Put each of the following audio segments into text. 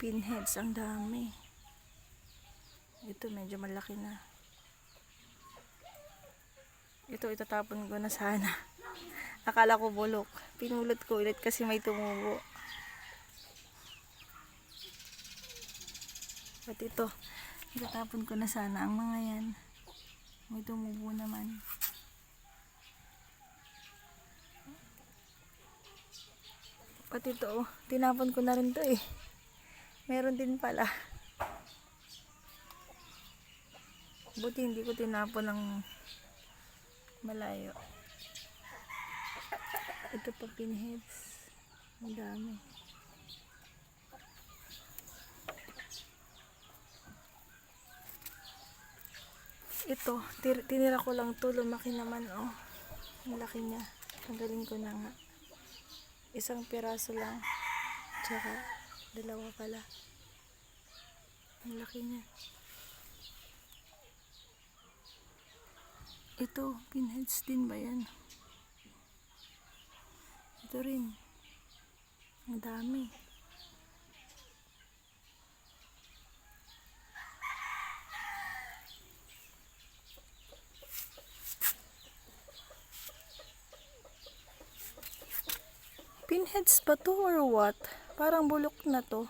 Pinheads, ang dami. Ito medyo malaki na. Ito itatapon ko na sana. Akala ko bulok. Pinulot ko ulit kasi may tumubo. At ito, itatapon ko na sana ang mga yan. May tumubo naman. At ito, tinapon ko na rin to eh. Meron din pala. Buti hindi ko tinapon ng malayo. Ito pa pinheads. Ang dami. Ito, tinira ko lang to. Lumaki naman oh. Ang laki niya. Tanggalin ko na nga. Isang piraso lang. Tsaka dalawa pala. Ang laki niya. Ito, pinheads din ba yan? Ito rin. Ang dami. Pinheads ba to or what? Parang bulok na to.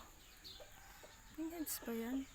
Pinheads ba yan?